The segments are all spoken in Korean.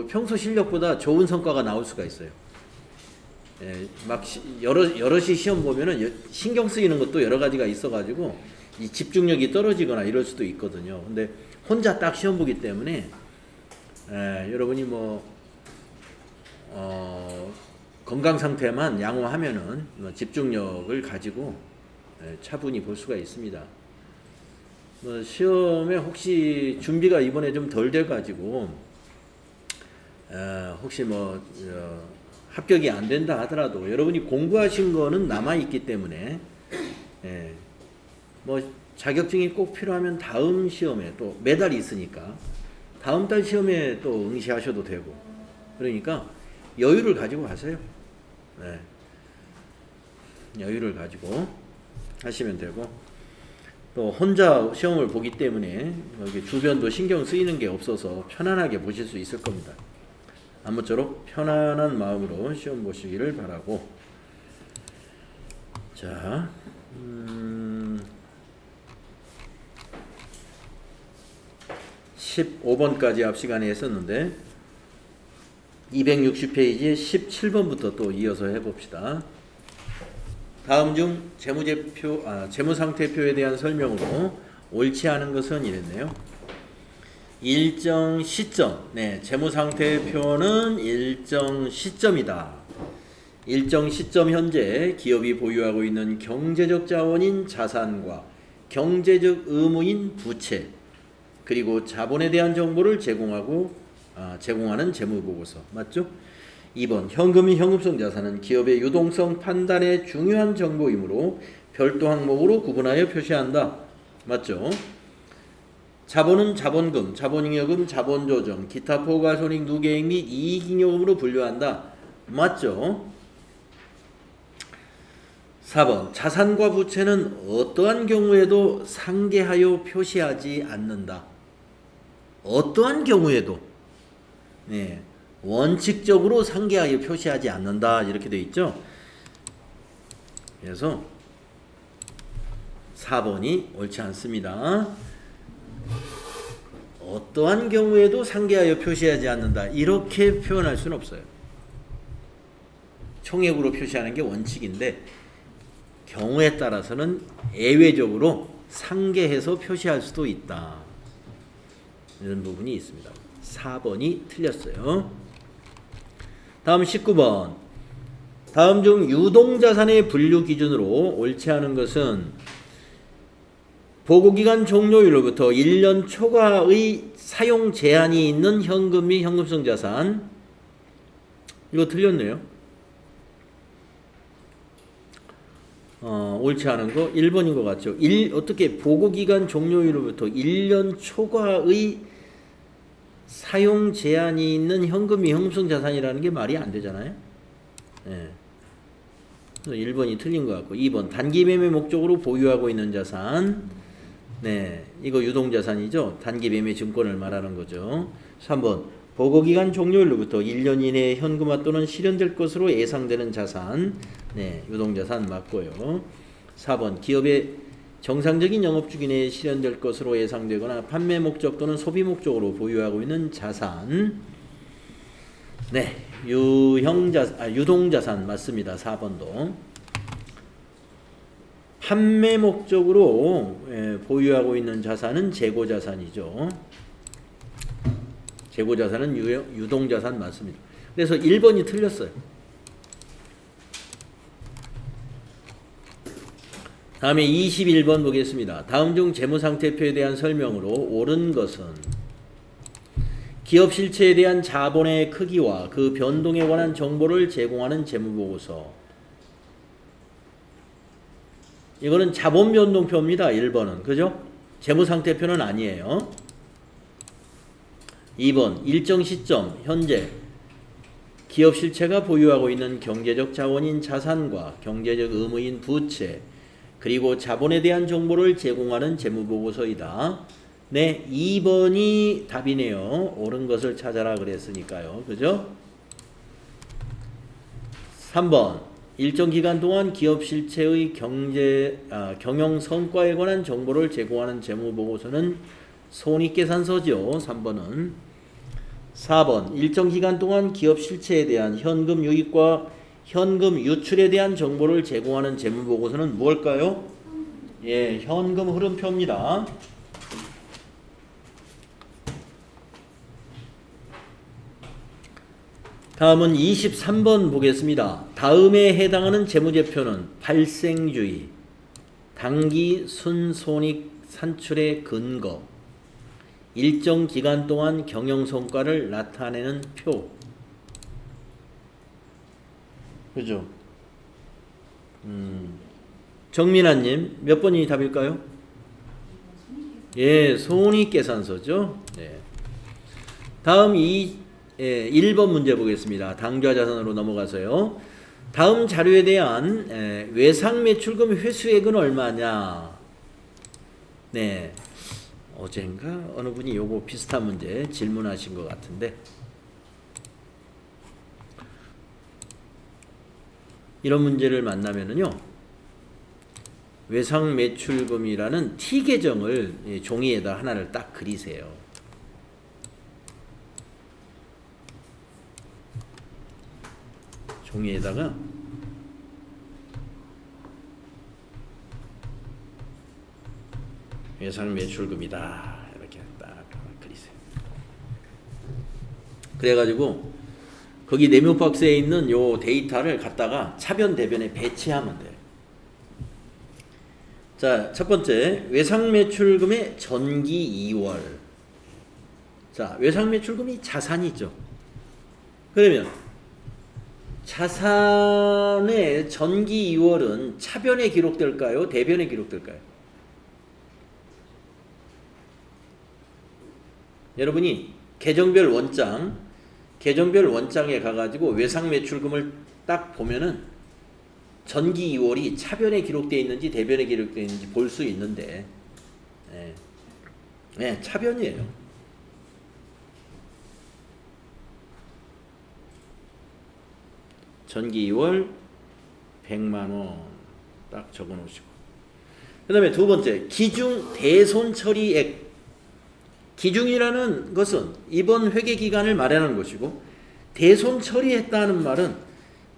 평소 실력보다 좋은 성과가 나올 수가 있어요. 예, 막 여럿이 시험 보면은 신경 쓰이는 것도 여러 가지가 있어가지고 이 집중력이 떨어지거나 이럴 수도 있거든요. 근데 혼자 딱 시험 보기 때문에 여러분이 건강 상태만 양호하면은 집중력을 가지고 차분히 볼 수가 있습니다. 시험에 혹시 준비가 이번에 좀 덜 돼가지고 혹시 합격이 안 된다 하더라도 여러분이 공부하신 거는 남아 있기 때문에 자격증이 꼭 필요하면 다음 시험에 또 매달 있으니까 다음 달 시험에 또 응시하셔도 되고 그러니까 여유를 가지고 하세요. 여유를 가지고 하시면 되고 또 혼자 시험을 보기 때문에 주변도 신경 쓰이는 게 없어서 편안하게 보실 수 있을 겁니다. 아무쪼록 편안한 마음으로 시험 보시기를 바라고 자 15번까지 앞 시간에 했었는데 260페이지에 17번부터 또 이어서 해봅시다. 다음 중 재무상태표에 대한 설명으로 옳지 않은 것은 이랬네요. 일정 시점, 재무상태표는 일정 시점이다. 일정 시점 현재 기업이 보유하고 있는 경제적 자원인 자산과 경제적 의무인 부채 그리고 자본에 대한 정보를 제공하는 재무보고서 맞죠? 2번 현금이 현금성 자산은 기업의 유동성 판단의 중요한 정보이므로 별도 항목으로 구분하여 표시한다. 맞죠? 자본은 자본금, 자본잉여금, 자본조정, 기타 포괄손익 누계액 및 이익잉여금으로 분류한다. 맞죠? 4번 자산과 부채는 어떠한 경우에도 상계하여 표시하지 않는다. 어떠한 경우에도 원칙적으로 상계하여 표시하지 않는다 이렇게 되어 있죠. 그래서 4번이 옳지 않습니다. 어떠한 경우에도 상계하여 표시하지 않는다 이렇게 표현할 수는 없어요. 총액으로 표시하는 게 원칙인데 경우에 따라서는 예외적으로 상계해서 표시할 수도 있다. 이런 부분이 있습니다. 4번이 틀렸어요. 다음 19번. 다음 중 유동자산의 분류 기준으로 옳지 않은 것은 보고기간 종료일로부터 1년 초과의 사용 제한이 있는 현금 및 현금성 자산. 이거 틀렸네요. 옳지 않은 거 1번인 것 같죠. 어떻게 보고기간 종료일로부터 1년 초과의 사용 제한이 있는 현금이 현금성 자산이라는 게 말이 안 되잖아요. 1번이 틀린 것 같고 2번 단기 매매 목적으로 보유하고 있는 자산 이거 유동자산이죠. 단기 매매 증권을 말하는 거죠. 3번 보고기간 종료일로부터 1년 이내에 현금화 또는 실현될 것으로 예상되는 자산 유동자산 맞고요. 4번 기업의 정상적인 영업주기 내에 실현될 것으로 예상되거나 판매 목적 또는 소비 목적으로 보유하고 있는 자산 유동자산 맞습니다. 4번도 판매 목적으로 보유하고 있는 자산은 재고자산이죠. 재고자산은 유동자산 맞습니다. 그래서 1번이 틀렸어요. 다음에 21번 보겠습니다. 다음 중 재무상태표에 대한 설명으로 옳은 것은 기업 실체에 대한 자본의 크기와 그 변동에 관한 정보를 제공하는 재무보고서. 이거는 자본 변동표입니다. 1번은. 그죠? 재무상태표는 아니에요. 2번 일정 시점 현재 기업 실체가 보유하고 있는 경제적 자원인 자산과 경제적 의무인 부채 그리고 자본에 대한 정보를 제공하는 재무보고서이다. 2번이 답이네요. 옳은 것을 찾아라 그랬으니까요. 그죠? 3번 일정 기간 동안 기업 실체의 경영 성과에 관한 정보를 제공하는 재무보고서는 손익계산서죠. 3번은 4번 일정 기간 동안 기업 실체에 대한 현금 유입과 현금 유출에 대한 정보를 제공하는 재무보고서는 무엇일까요? 예, 현금 흐름표입니다. 다음은 23번 보겠습니다. 다음에 해당하는 재무제표는 발생주의, 당기 순손익 산출의 근거, 일정 기간 동안 경영성과를 나타내는 표. 그죠? 정민아님, 몇 번이 답일까요? 예, 손익계산서죠. 네. 다음 1번 문제 보겠습니다. 당좌자산으로 넘어가서요. 다음 자료에 대한 외상매출금 회수액은 얼마냐? 네, 어젠가 어느 분이 요거 비슷한 문제 질문하신 것 같은데, 이런 문제를 만나면은요, 외상매출금이라는 T 계정을 종이에다 하나를 딱 그리세요. 종이에다가 외상매출금이다 이렇게 딱 그리세요. 그래가지고 거기 네모 박스에 있는 요 데이터를 갖다가 차변 대변에 배치하면 돼요. 자, 첫 번째 외상매출금의 전기 2월. 자, 외상매출금이 자산이죠. 그러면 자산의 전기 2월은 차변에 기록될까요? 대변에 기록될까요? 여러분이 계정별 원장에 가가지고 외상매출금을 딱 보면은 전기 2월이 차변에 기록되어 있는지 대변에 기록되어 있는지 볼 수 있는데, 차변이에요. 전기 2월 100만원 딱 적어 놓으시고, 그 다음에 두 번째 기중 대손 처리액. 기중이라는 것은 이번 회계기간을 말하는 것이고, 대손 처리했다는 말은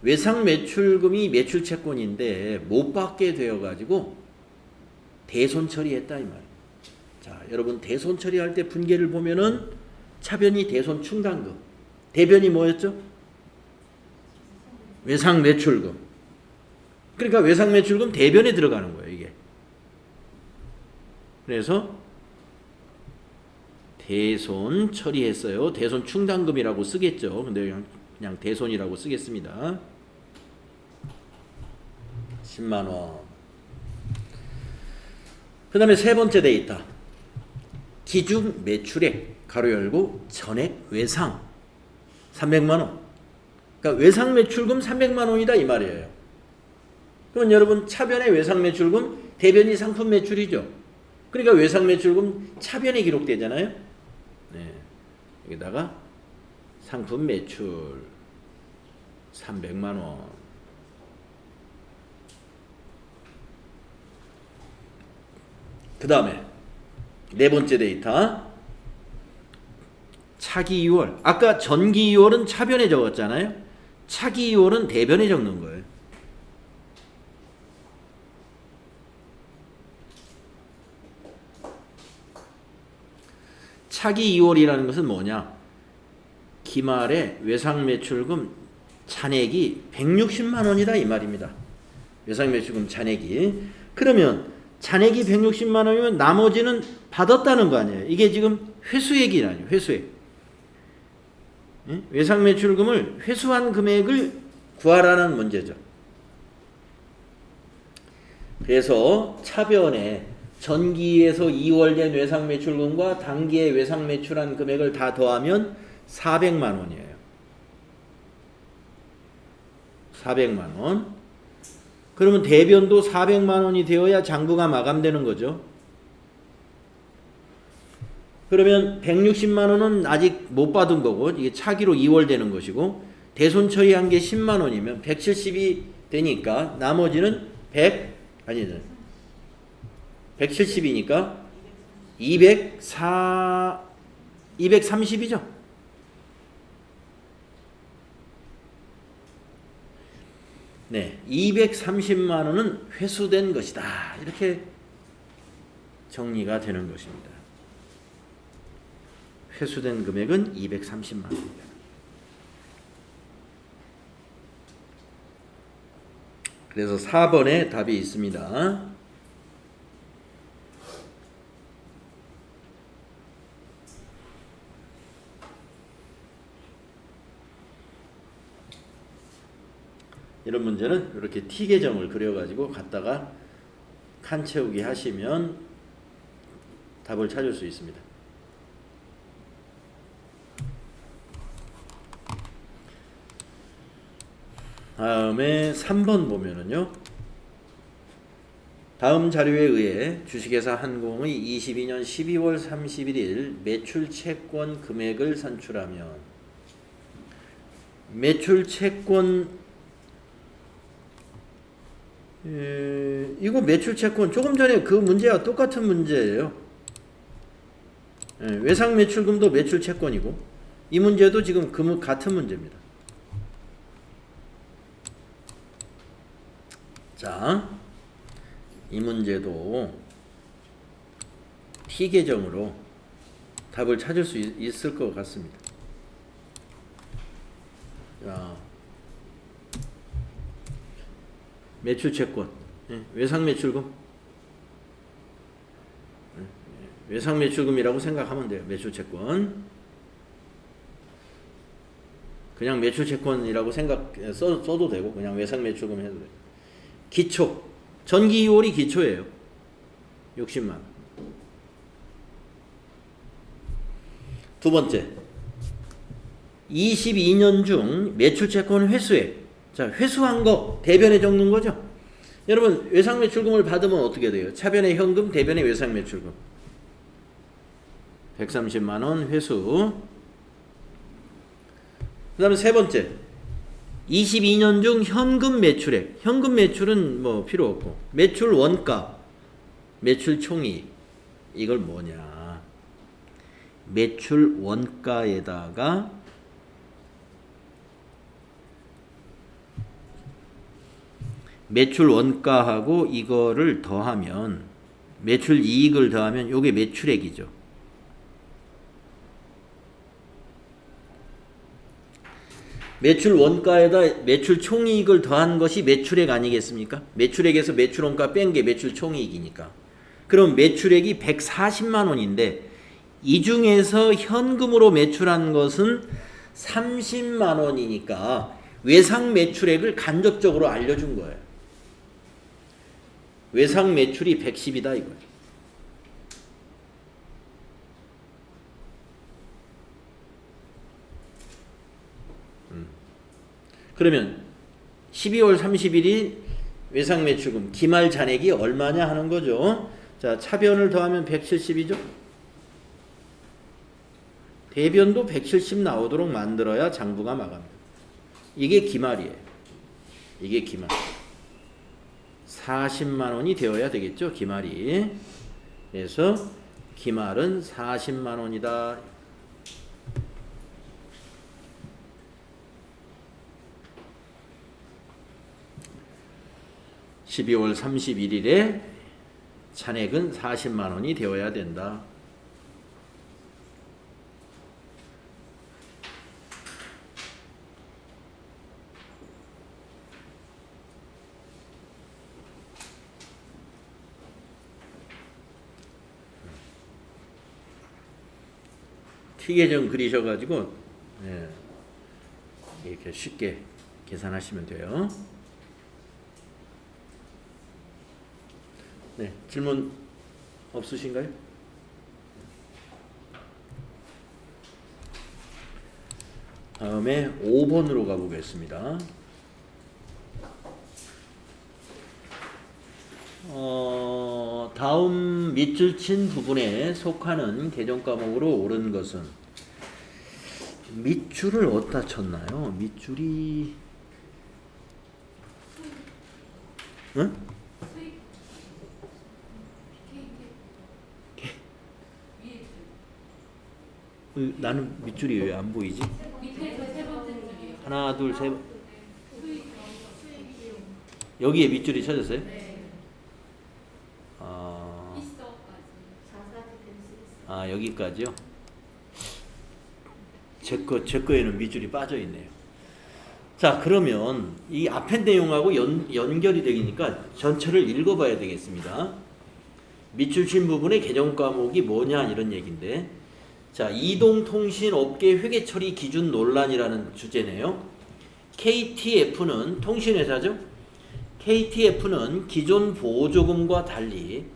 외상매출금이 매출채권인데 못 받게 되어가지고 대손 처리했다 이 말이에요. 자, 여러분 대손 처리할 때 분계를 보면은 차변이 대손 충당금, 대변이 뭐였죠? 외상매출금. 그러니까 외상매출금 대변에 들어가는 거예요, 이게. 그래서 대손 처리했어요. 대손 충당금이라고 쓰겠죠. 근데 그냥 대손이라고 쓰겠습니다. 10만원. 그 다음에 세 번째 데이터. 기중 매출액, 가로 열고, 전액 외상 300만원. 그러니까 외상매출금 300만원이다 이 말이에요. 그러면 여러분 차변의 외상매출금, 대변이 상품매출이죠. 그러니까 외상매출금 차변에 기록되잖아요. 네. 여기다가 상품매출 300만원. 그 다음에 네 번째 데이터. 차기 2월. 아까 전기 2월은 차변에 적었잖아요. 차기 2월은 대변에 적는 거예요. 차기 2월이라는 것은 뭐냐? 기말에 외상매출금 잔액이 160만 원이다 이 말입니다. 외상매출금 잔액이. 그러면 잔액이 160만 원이면 나머지는 받았다는 거 아니에요. 이게 지금 회수액이라뇨. 회수액. 외상매출금을 회수한 금액을 구하라는 문제죠. 그래서 차변에 전기에서 2월 된 외상매출금과 단기에 외상매출한 금액을 다 더하면 400만 원이에요. 400만 원. 그러면 대변도 400만 원이 되어야 장부가 마감되는 거죠. 그러면 160만 원은 아직 못 받은 거고, 이게 차기로 2월 되는 것이고, 대손 처리한 게 10만 원이면 170이 되니까 나머지는 170이니까 230이죠. 네, 230만 원은 회수된 것이다. 이렇게 정리가 되는 것입니다. 회수된 금액은 230만 원입니다. 그래서 4번에 답이 있습니다. 이런 문제는 이렇게 T 계정을 그려가지고 갖다가 칸 채우기 하시면 답을 찾을 수 있습니다. 다음에 3번 보면은요. 다음 자료에 의해 주식회사 한공의 22년 12월 31일 매출 채권 금액을 산출하면 매출 채권 이거 매출 채권 조금 전에 그 문제와 똑같은 문제예요. 외상 매출금도 매출 채권이고 이 문제도 지금 같은 문제입니다. 자, 이 문제도 T 계정으로 답을 찾을 수 있을 것 같습니다. 자, 매출 채권, 외상 매출금, 외상 매출금이라고 생각하면 돼요. 매출 채권. 그냥 매출 채권이라고 써도 되고 그냥 외상 매출금 해도 돼요. 기초, 전기 2월이 기초예요. 60만. 두 번째, 22년 중 매출 채권 회수액. 자, 회수한 거 대변에 적는 거죠. 여러분, 외상 매출금을 받으면 어떻게 돼요? 차변에 현금, 대변에 외상 매출금. 130만 원 회수. 그 다음에 세 번째, 22년 중 현금 매출액. 현금 매출은 뭐 필요 없고 매출 원가, 매출 총이익. 이걸 뭐냐? 매출 원가에다가 매출 원가하고 이거를 더하면 매출 이익을 더하면 요게 매출액이죠. 매출 원가에다 매출 총이익을 더한 것이 매출액 아니겠습니까? 매출액에서 매출 원가 뺀 게 매출 총이익이니까. 그럼 매출액이 140만 원인데 이 중에서 현금으로 매출한 것은 30만 원이니까 외상 매출액을 간접적으로 알려준 거예요. 외상 매출이 110이다 이거예요. 그러면 12월 30일이 외상 매출금 기말 잔액이 얼마냐 하는 거죠. 자, 차변을 더하면 170이죠. 대변도 170 나오도록 만들어야 장부가 마감입니다. 이게 기말이에요. 이게 기말. 40만 원이 되어야 되겠죠. 기말이. 그래서 기말은 40만 원이다. (12월 31일에) 잔액은 40만 원이 되어야 된다. T계정 그리셔가지고 이렇게 쉽게 계산하시면 돼요. 네, 질문 없으신가요? 다음에 5번으로 가보겠습니다. 다음 밑줄 친 부분에 속하는 계정 과목으로 옳은 것은 밑줄을 어디다 쳤나요? 밑줄이 응? 나는 밑줄이 왜 안 보이지? 하나, 둘, 셋. 여기에 밑줄이 쳐졌어요? 네. 있어까지 자산이 될 수 있어. 아, 여기까지요? 제 거에는 밑줄이 빠져 있네요. 자, 그러면 이 앞에 내용하고 연결이 되니까 전체를 읽어봐야 되겠습니다. 밑줄 친 부분의 개정 과목이 뭐냐 이런 얘기인데, 자, 이동통신업계 회계처리 기준 논란이라는 주제네요. KTF는 통신회사죠. KTF는 기존 보조금과 달리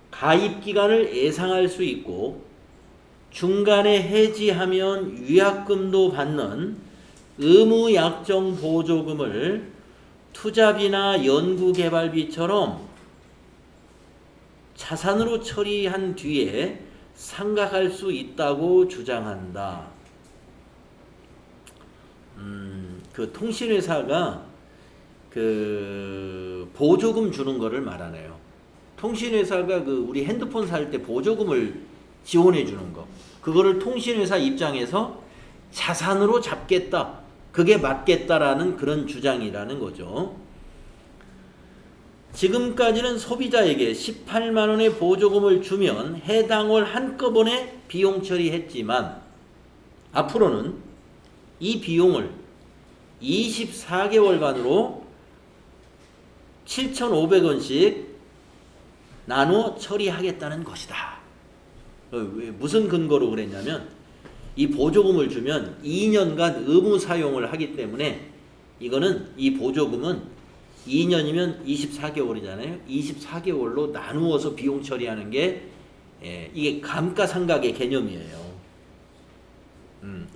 가입기간을 예상할 수 있고 중간에 해지하면 위약금도 받는 의무약정 보조금을 투자비나 연구개발비처럼 자산으로 처리한 뒤에 상각할 수 있다고 주장한다. 그 통신회사가 그 보조금 주는 거를 말하네요. 통신회사가 그 우리 핸드폰 살 때 보조금을 지원해 주는 거, 그거를 통신회사 입장에서 자산으로 잡겠다, 그게 맞겠다라는 그런 주장이라는 거죠. 지금까지는 소비자에게 18만 원의 보조금을 주면 해당 월 한꺼번에 비용 처리했지만 앞으로는 이 비용을 24개월간으로 7,500원씩 나누어 처리하겠다는 것이다. 무슨 근거로 그랬냐면 이 보조금을 주면 2년간 의무 사용을 하기 때문에 이거는 이 보조금은 2년이면 24개월이잖아요. 24개월로 나누어서 비용 처리하는 게 이게 감가상각의 개념이에요.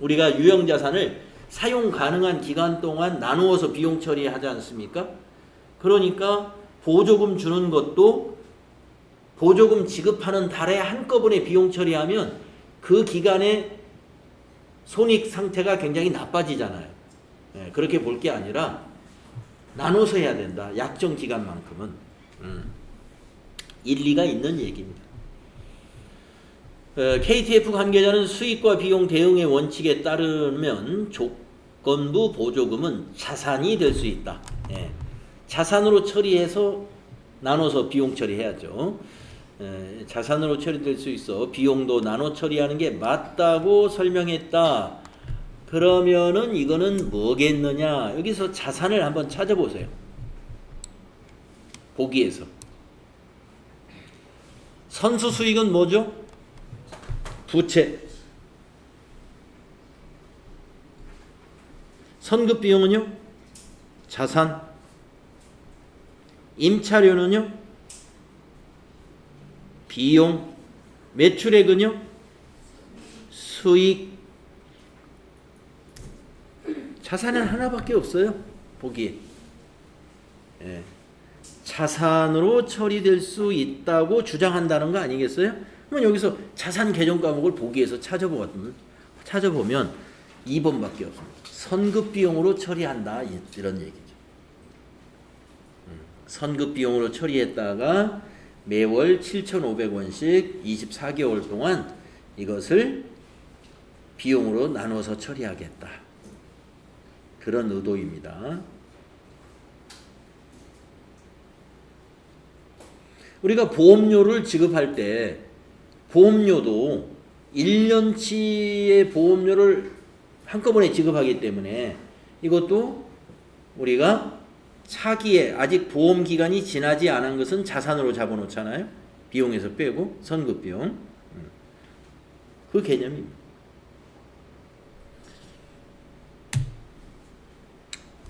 우리가 유형자산을 사용 가능한 기간 동안 나누어서 비용 처리하지 않습니까? 그러니까 보조금 주는 것도 보조금 지급하는 달에 한꺼번에 비용 처리하면 그 기간에 손익 상태가 굉장히 나빠지잖아요. 그렇게 볼 게 아니라 나눠서 해야 된다. 약정 기간만큼은. 일리가 있는 얘기입니다. KTF 관계자는 수익과 비용 대응의 원칙에 따르면 조건부 보조금은 자산이 될 수 있다. 자산으로 처리해서 나눠서 비용 처리해야죠. 자산으로 처리될 수 있어 비용도 나눠 처리하는 게 맞다고 설명했다. 그러면은 이거는 뭐겠느냐? 여기서 자산을 한번 찾아보세요. 보기에서 선수 수익은 뭐죠? 부채. 선급 비용은요? 자산. 임차료는요? 비용. 매출액은요? 수익. 자산은 하나밖에 없어요. 보기에. 자산으로 처리될 수 있다고 주장한다는 거 아니겠어요? 그럼 여기서 자산 개정 과목을 보기에서 찾아보면 2번밖에 없습니다. 선급 비용으로 처리한다 이런 얘기죠. 선급 비용으로 처리했다가 매월 7,500원씩 24개월 동안 이것을 비용으로 나눠서 처리하겠다. 그런 의도입니다. 우리가 보험료를 지급할 때 보험료도 1년치의 보험료를 한꺼번에 지급하기 때문에 이것도 우리가 차기에 아직 보험 기간이 지나지 않은 것은 자산으로 잡아놓잖아요. 비용에서 빼고 선급 비용. 그 개념입니다.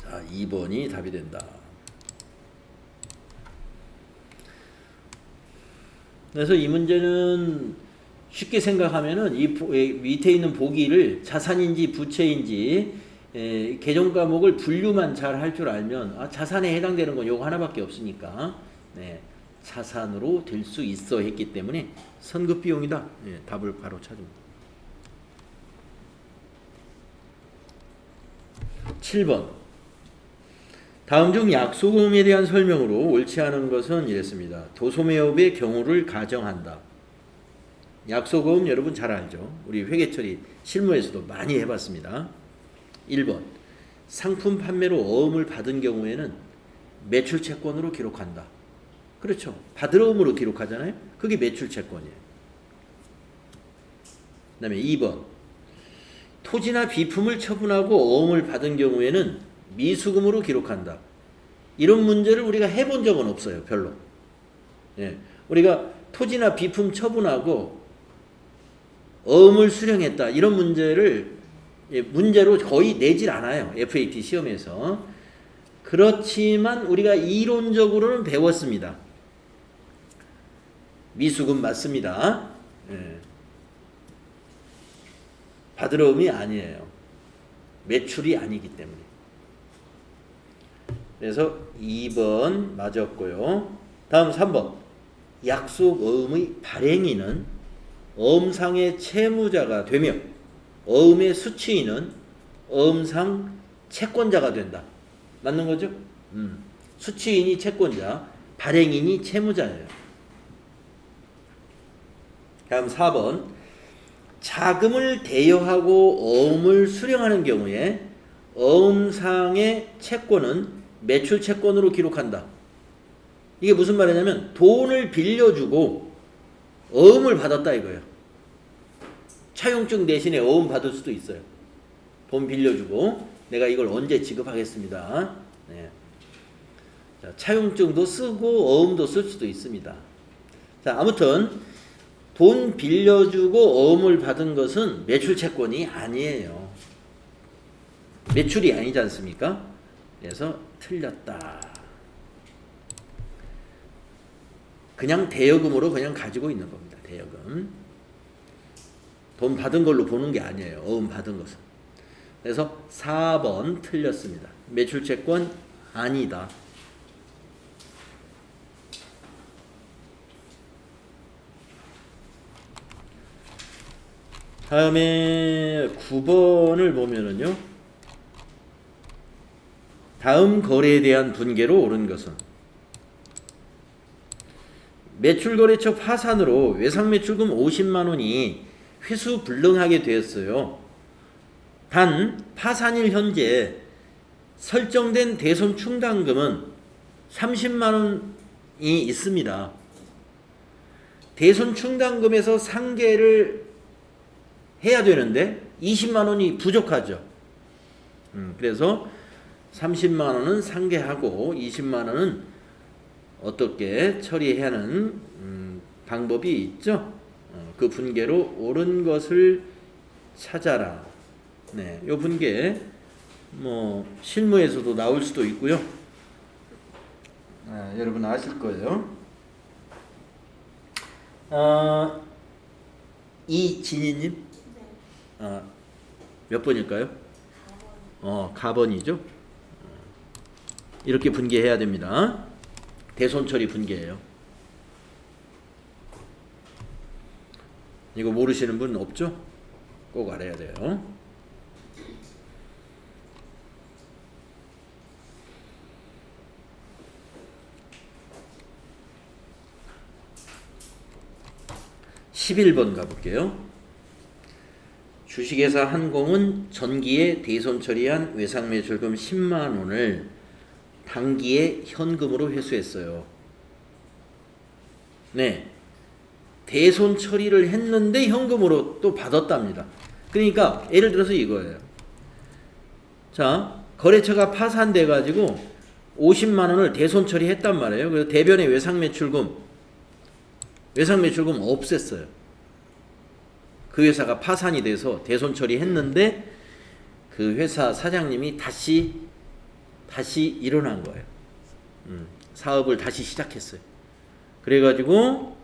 자, 2번이 답이 된다. 그래서 이 문제는 쉽게 생각하면은 이 밑에 있는 보기를 자산인지 부채인지 개정 과목을 분류만 잘 할 줄 알면 자산에 해당되는 건 요거 하나밖에 없으니까 자산으로 될 수 있어 했기 때문에 선급 비용이다. 답을 바로 찾습니다. 7번. 다음 중 약소금에 대한 설명으로 옳지 않은 것은 이랬습니다. 도소매업의 경우를 가정한다. 약소금 여러분 잘 알죠? 우리 회계처리 실무에서도 많이 해봤습니다. 1번. 상품 판매로 어음을 받은 경우에는 매출 채권으로 기록한다. 그렇죠. 받으러옴으로 기록하잖아요. 그게 매출 채권이에요. 그 다음에 2번. 토지나 비품을 처분하고 어음을 받은 경우에는 미수금으로 기록한다. 이런 문제를 우리가 해본 적은 없어요. 별로. 예. 우리가 토지나 비품 처분하고 어음을 수령했다. 이런 문제를 문제로 거의 내질 않아요. FAT 시험에서. 그렇지만 우리가 이론적으로는 배웠습니다. 미수금 맞습니다. 예. 받으러움이 아니에요. 매출이 아니기 때문에. 그래서 2번 맞았고요. 다음 3번. 약속 어음의 발행인은 어음상의 채무자가 되며 어음의 수취인은 어음상 채권자가 된다. 맞는 거죠? 수취인이 채권자, 발행인이 채무자예요. 다음 4번. 자금을 대여하고 어음을 수령하는 경우에 어음상의 채권은 매출 채권으로 기록한다. 이게 무슨 말이냐면 돈을 빌려주고 어음을 받았다 이거예요. 차용증 대신에 어음 받을 수도 있어요. 돈 빌려주고 내가 이걸 언제 지급하겠습니다. 네. 자, 차용증도 쓰고 어음도 쓸 수도 있습니다. 자, 아무튼 돈 빌려주고 어음을 받은 것은 매출 채권이 아니에요. 매출이 아니지 않습니까? 그래서 틀렸다. 그냥 대여금으로 그냥 가지고 있는 겁니다. 대여금. 돈 받은 걸로 보는 게 아니에요. 어음 받은 것은. 그래서 4번 틀렸습니다. 매출 채권 아니다. 다음에 9번을 보면은요. 다음 거래에 대한 분계로 옳은 것은 매출거래처 파산으로 외상매출금 50만 원이 회수 불능하게 되었어요. 단 파산일 현재 설정된 대손 충당금은 30만 원이 있습니다. 대손 충당금에서 상계를 해야 되는데 20만 원이 부족하죠. 그래서 30만 원은 상계하고 20만 원은 어떻게 처리해야 하는 방법이 있죠. 그 분계로 옳은 것을 찾아라. 네, 요 분계 뭐 실무에서도 나올 수도 있고요. 여러분 아실 거예요. 이진희님, 몇 번일까요? 가번이죠. 이렇게 분계해야 됩니다. 대손처리 분계예요. 이거 모르시는 분 없죠? 꼭 알아야 돼요. (11번) 가볼게요. 주식회사 한공은 전기에 대손 처리한 외상매출금 10만 원을 당기에 현금으로 회수했어요. 네, 대손 처리를 했는데 현금으로 또 받았답니다. 그러니까 예를 들어서 이거예요. 자, 거래처가 파산돼 가지고 50만 원을 대손 처리했단 말이에요. 그래서 대변의 외상매출금 없앴어요. 그 회사가 파산이 돼서 대손 처리했는데 그 회사 사장님이 다시 일어난 거예요. 사업을 다시 시작했어요. 그래가지고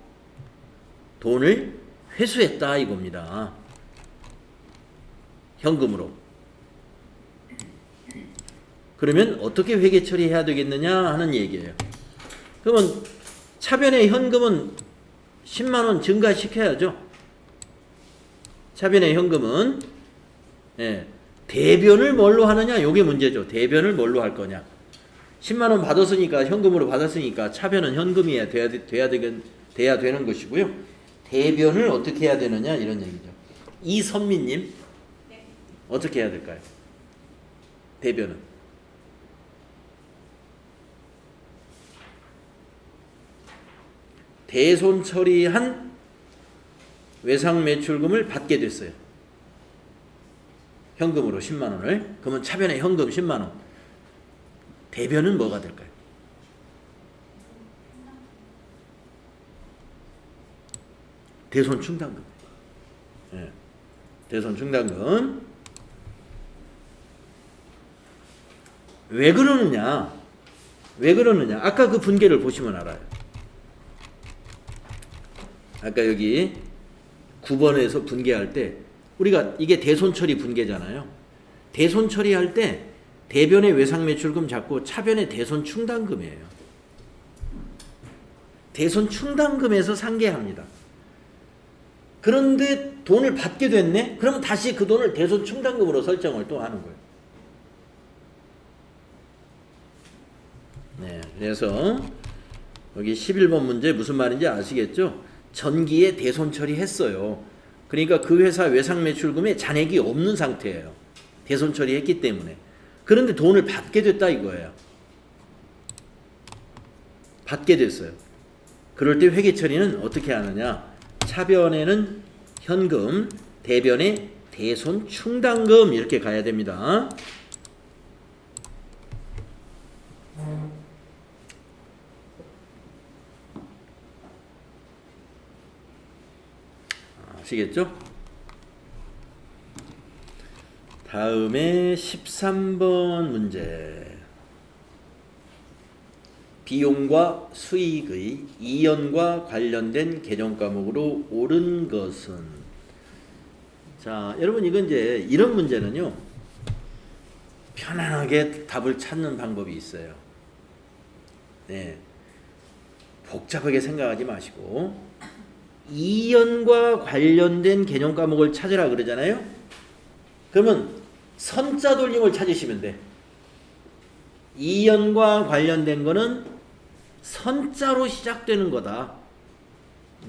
돈을 회수했다 이겁니다. 현금으로. 그러면 어떻게 회계 처리해야 되겠느냐 하는 얘기예요. 그러면 차변의 현금은 10만 원 증가시켜야죠. 차변의 현금은 대변을 뭘로 하느냐 이게 문제죠. 대변을 뭘로 할 거냐. 10만 원 받았으니까 현금으로 받았으니까 차변은 현금이 돼야 되는 것이고요. 대변을 어떻게 해야 되느냐 이런 얘기죠. 이선미님, 네. 어떻게 해야 될까요? 대변은 대손 처리한 외상 매출금을 받게 됐어요. 현금으로 10만 원을. 그러면 차변에 현금 10만 원. 대변은 뭐가 될까요? 대손 충당금. 예. 대손 충당금. 왜 그러느냐? 아까 그 분계를 보시면 알아요. 아까 여기 9번에서 분계할 때 우리가 이게 대손 처리 분계잖아요. 대손 처리할 때 대변의 외상 매출금 잡고 차변의 대손 충당금이에요. 대손 충당금에서 상계합니다. 그런데 돈을 받게 됐네? 그러면 다시 그 돈을 대손 충당금으로 설정을 또 하는 거예요. 네, 그래서 여기 11번 문제 무슨 말인지 아시겠죠? 전기에 대손 처리했어요. 그러니까 그 회사 외상 매출금에 잔액이 없는 상태예요. 대손 처리했기 때문에. 그런데 돈을 받게 됐다 이거예요. 받게 됐어요. 그럴 때 회계 처리는 어떻게 하느냐? 차변에는 현금, 대변에 대손 충당금 이렇게 가야 됩니다. 아시겠죠? 다음에 13번 문제. 비용과 수익의 이연과 관련된 개정 과목으로 옳은 것은. 자, 여러분 이건 이제 이런 문제는요. 편안하게 답을 찾는 방법이 있어요. 네. 복잡하게 생각하지 마시고 이연과 관련된 개념 과목을 찾으라 그러잖아요. 그러면 선자 돌림을 찾으시면 돼. 이연과 관련된 거는 선자로 시작되는 거다.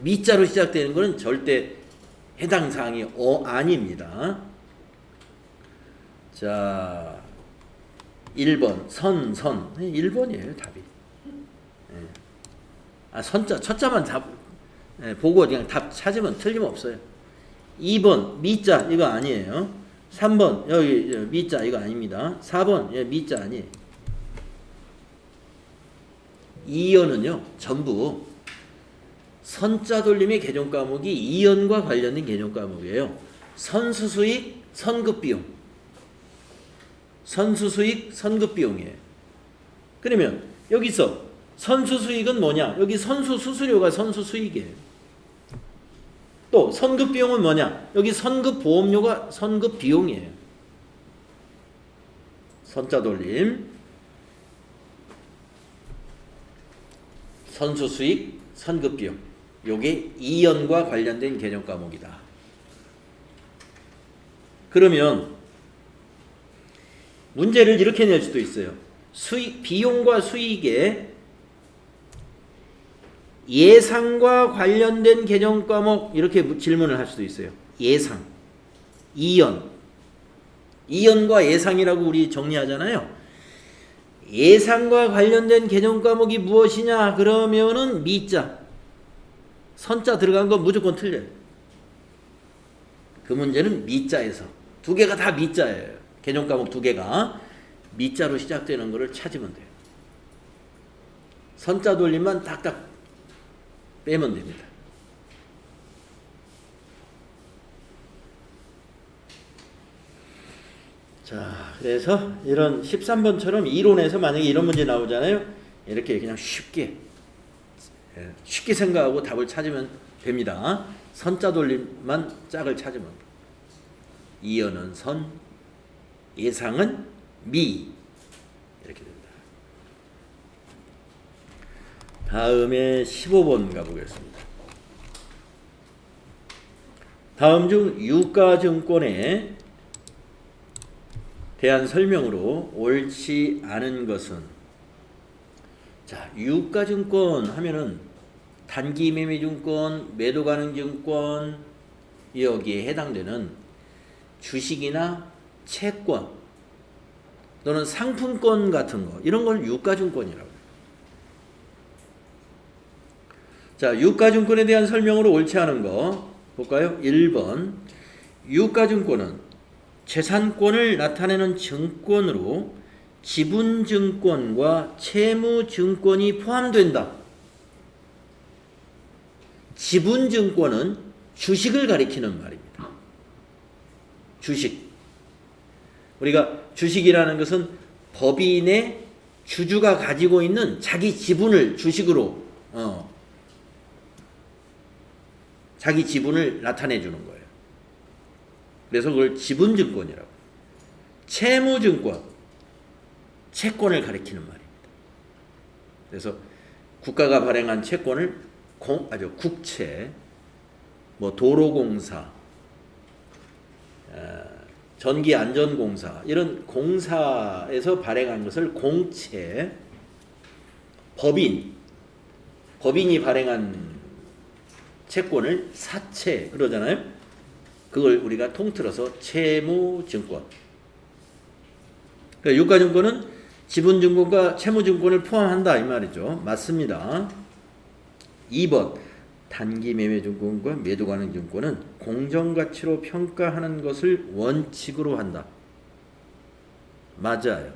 미자로 시작되는 거는 절대 해당 사항이 아닙니다. 자, 1번 선 1번이에요 답이. 선자 첫자만 답 보고 그냥 답 찾으면 틀림없어요. 2번 미자 이거 아니에요. 3번 여기 미자 이거 아닙니다. 4번 미자 아니에요. 이연은요 전부 선자 돌림의 개정 과목이 이연과 관련된 개정 과목이에요. 선수수익, 선급비용. 선수수익, 선급비용이에요. 그러면 여기서 선수수익은 뭐냐? 여기 선수수수료가 선수수익이에요. 또 선급비용은 뭐냐? 여기 선급보험료가 선급비용이에요. 선자 돌림, 선수수익, 선급비용. 요게 이연과 관련된 개정 과목이다. 그러면 문제를 이렇게 낼 수도 있어요. 비용과 수익의 예상과 관련된 개정 과목 이렇게 질문을 할 수도 있어요. 예상, 이연과 예상이라고 우리 정리하잖아요. 예상과 관련된 개정 과목이 무엇이냐? 그러면은 미자, 선자 들어간 건 무조건 틀려요. 그 문제는 미자에서 두 개가 다 미자예요. 개정 과목 두 개가 미자로 시작되는 거를 찾으면 돼요. 선자 돌림만 딱딱 빼면 됩니다. 자, 그래서 이런 13번처럼 이론에서 만약에 이런 문제 나오잖아요. 이렇게 그냥 쉽게 생각하고 답을 찾으면 됩니다. 선자 돌림만 짝을 찾으면 이연은 선, 예상은 미 이렇게 됩니다. 다음에 15번 가보겠습니다. 다음 중 유가증권에 대한 설명으로 옳지 않은 것은. 자, 유가증권 하면은 단기매매증권, 매도가능증권 여기에 해당되는 주식이나 채권 또는 상품권 같은 거 이런 걸 유가증권이라고 해요. 자, 유가증권에 대한 설명으로 옳지 않은 거 볼까요? 1번. 유가증권은 재산권을 나타내는 증권으로 지분증권과 채무증권이 포함된다. 지분증권은 주식을 가리키는 말입니다. 주식. 우리가 주식이라는 것은 법인의 주주가 가지고 있는 자기 지분을 주식으로 자기 지분을 나타내 주는 거예요. 그래서 그걸 지분증권이라고. 채무증권, 채권을 가리키는 말입니다. 그래서 국가가 발행한 채권을 국채, 뭐 도로공사, 전기안전공사 이런 공사에서 발행한 것을 공채, 법인이 발행한 채권을 사채 그러잖아요. 그걸 우리가 통틀어서 채무증권. 그러니까 유가증권은 지분증권과 채무증권을 포함한다 이 말이죠. 맞습니다. 2번. 단기매매증권과 매도가능증권은 공정가치로 평가하는 것을 원칙으로 한다. 맞아요.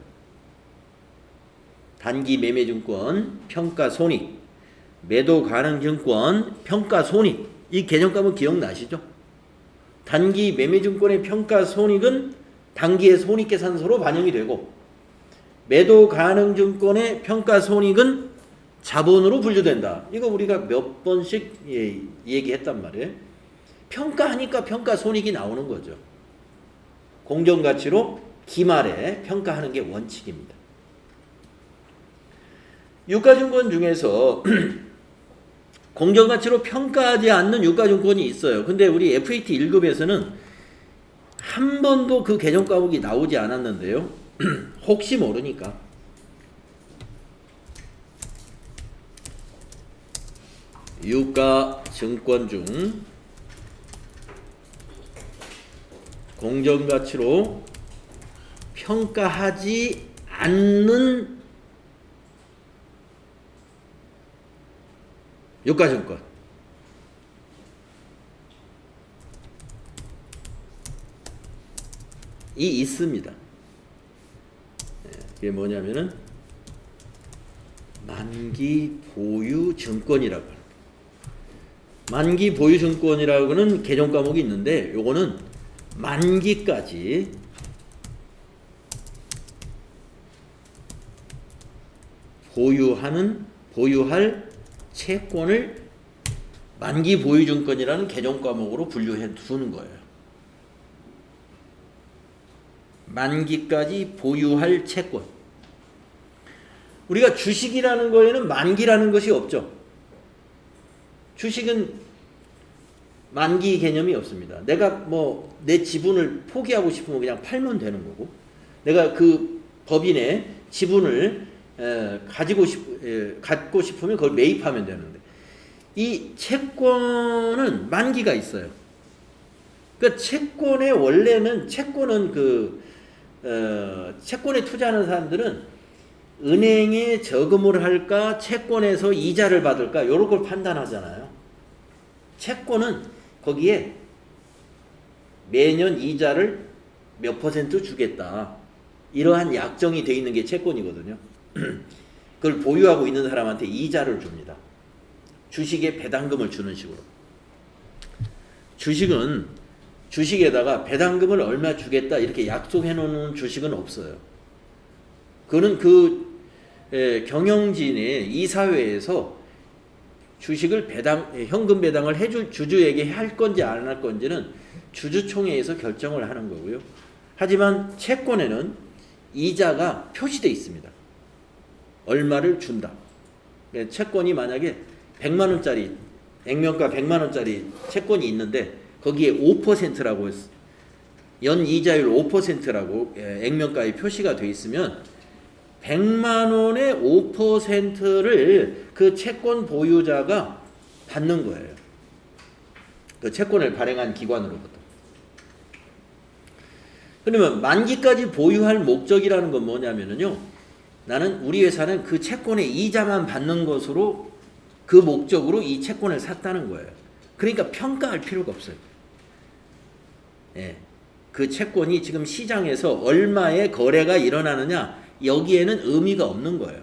단기매매증권 평가손익, 매도가능증권 평가손익, 이 개념값은 기억나시죠? 단기매매증권의 평가손익은 단기의 손익계산서로 반영이 되고, 매도가능증권의 평가손익은 자본으로 분류된다. 이거 우리가 몇 번씩 얘기했단 말이에요. 평가하니까 평가손익이 나오는 거죠. 공정가치로 기말에 평가하는 게 원칙입니다. 유가증권 중에서 공정가치로 평가하지 않는 유가증권이 있어요. 근데 우리 FAT 1급에서는 한 번도 그 개정 과목이 나오지 않았는데요. 혹시 모르니까. 유가증권 중 공정가치로 평가하지 않는 유가증권. 이 있습니다. 이게 뭐냐면은 만기 보유 증권이라고 합니다. 만기 보유 증권이라고는 개정 과목이 있는데 요거는 만기까지 보유할 채권을 만기 보유 증권이라는 개정 과목으로 분류해 두는 거예요. 만기까지 보유할 채권. 우리가 주식이라는 거에는 만기라는 것이 없죠. 주식은 만기 개념이 없습니다. 내가 뭐 내 지분을 포기하고 싶으면 그냥 팔면 되는 거고, 내가 그 법인의 지분을 갖고 싶으면 그걸 매입하면 되는데, 이 채권은 만기가 있어요. 그러니까 채권의 원래는 채권은 채권에 투자하는 사람들은 은행에 저금을 할까, 채권에서 이자를 받을까, 이런 걸 판단하잖아요. 채권은 거기에 매년 이자를 몇 % 주겠다, 이러한 약정이 되어 있는 게 채권이거든요. 그걸 보유하고 있는 사람한테 이자를 줍니다. 주식에 배당금을 주는 식으로. 주식은 주식에다가 배당금을 얼마 주겠다 이렇게 약속해 놓는 주식은 없어요. 그거는 경영진의 이사회에서 주식을 현금 배당을 해줄 주주에게 할 건지 안 할 건지는 주주총회에서 결정을 하는 거고요. 하지만 채권에는 이자가 표시되어 있습니다. 얼마를 준다. 채권이 만약에 100만 원짜리, 액면가 100만 원짜리 채권이 있는데 거기에 5%라고 연 이자율 5%라고 액면가에 표시가 되어 있으면 100만 원의 5%를 그 채권 보유자가 받는 거예요. 그 채권을 발행한 기관으로부터. 그러면 만기까지 보유할 목적이라는 건 뭐냐면요, 나는 우리 회사는 그 채권의 이자만 받는 것으로 그 목적으로 이 채권을 샀다는 거예요. 그러니까 평가할 필요가 없어요. 예. 그 채권이 지금 시장에서 얼마의 거래가 일어나느냐, 여기에는 의미가 없는 거예요.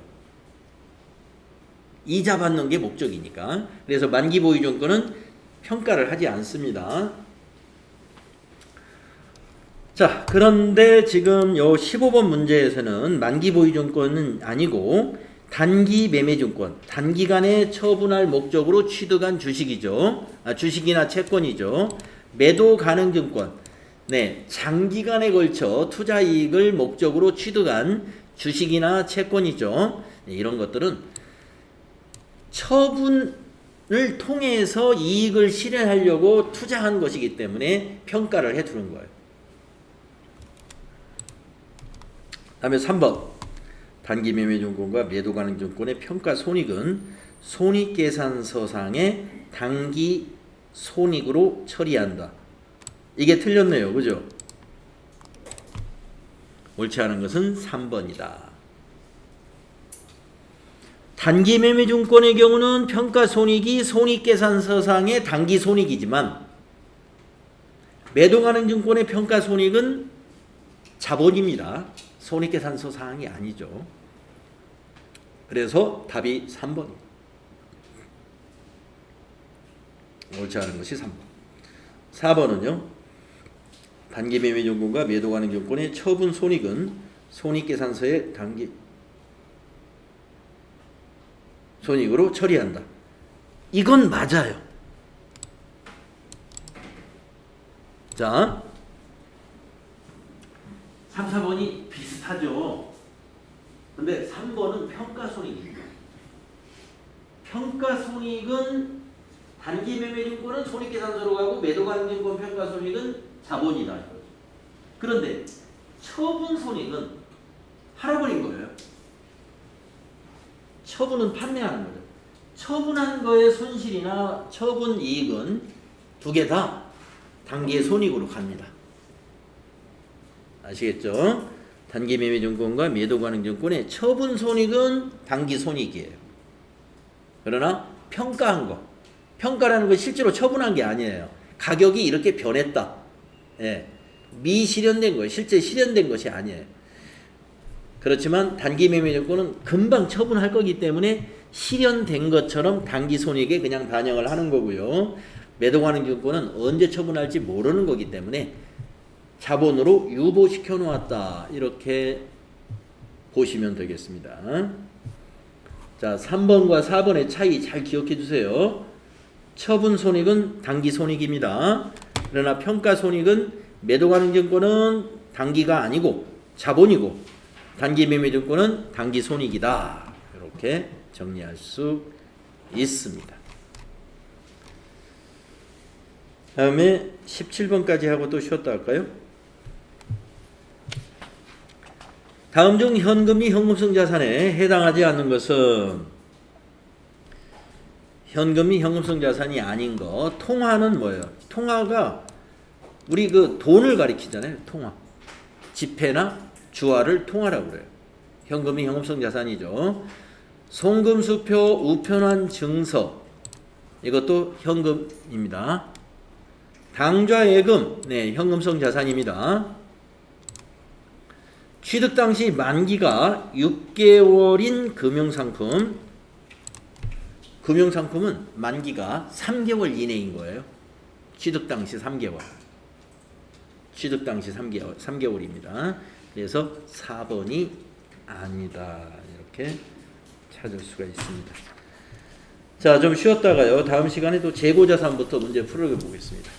이자 받는 게 목적이니까. 그래서 만기 보유증권은 평가를 하지 않습니다. 자, 그런데 지금 요 15번 문제에서는 만기 보유증권은 아니고 단기 매매증권, 단기간에 처분할 목적으로 취득한 주식이죠. 주식이나 채권이죠. 매도 가능 증권, 네, 장기간에 걸쳐 투자 이익을 목적으로 취득한 주식이나 채권이죠. 네, 이런 것들은 처분을 통해서 이익을 실현하려고 투자한 것이기 때문에 평가를 해두는 거예요. 다음에 3번. 단기 매매증권과 매도 가능 증권의 평가 손익은 손익계산서상의 단기 손익으로 처리한다. 이게 틀렸네요. 그죠? 옳지 않은 것은 3번이다. 단기 매매증권의 경우는 평가 손익이 손익계산서상의 단기 손익이지만 매도 가능 증권의 평가 손익은 자본입니다. 손익계산서 사항이 아니죠. 그래서 답이 3번입니다. 옳지 않은 것이 3번. 4번은요. 단기 매매증권과 매도 가능 증권의 처분 손익은 손익계산서의 단기 손익으로 처리한다. 이건 맞아요. 자, 3, 4번이 비슷하죠. 근데 3번은 평가손익입니다. 평가손익은 단기 매매증권은 손익계산서로 가고 매도 가능 증권 평가손익은 자본이다. 그런데 처분손익은 팔아버린 거예요. 처분은 판매하는 거죠. 처분한 거의 손실이나 처분 이익은 두 개 다 단기의 손익으로 갑니다. 아시겠죠? 단기 매매증권과 매도 가능 증권의 처분 손익은 단기 손익이에요. 그러나 평가한 거, 평가라는 건 실제로 처분한 게 아니에요. 가격이 이렇게 변했다. 예. 미실현된 거예요. 실제 실현된 것이 아니에요. 그렇지만 단기 매매증권은 금방 처분할 거기 때문에 실현된 것처럼 단기 손익에 그냥 반영을 하는 거고요. 매도 가능 증권은 언제 처분할지 모르는 거기 때문에 자본으로 유보시켜 놓았다. 이렇게 보시면 되겠습니다. 자, 3번과 4번의 차이 잘 기억해 주세요. 처분 손익은 단기 손익입니다. 그러나 평가 손익은 매도 가능 증권은 단기가 아니고 자본이고 단기 매매 증권은 단기 손익이다. 이렇게 정리할 수 있습니다. 다음에 17번까지 하고 또 쉬었다 할까요? 다음 중 현금이 현금성 자산에 해당하지 않는 것은 현금이 현금성 자산이 아닌 거. 통화는 뭐예요? 통화가 우리 그 돈을 가리키잖아요. 통화. 지폐나 주화를 통화라고 그래요. 현금이 현금성 자산이죠. 송금수표, 우편환 증서 이것도 현금입니다. 당좌예금, 네, 현금성 자산입니다. 취득 당시 만기가 6개월인 금융상품, 금융상품은 만기가 3개월 이내인 거예요. 취득 당시 3개월. 취득 당시 3개월입니다. 그래서 4번이 아니다. 이렇게 찾을 수가 있습니다. 자, 좀 쉬었다가요. 다음 시간에 또 재고자산부터 문제 풀어보겠습니다.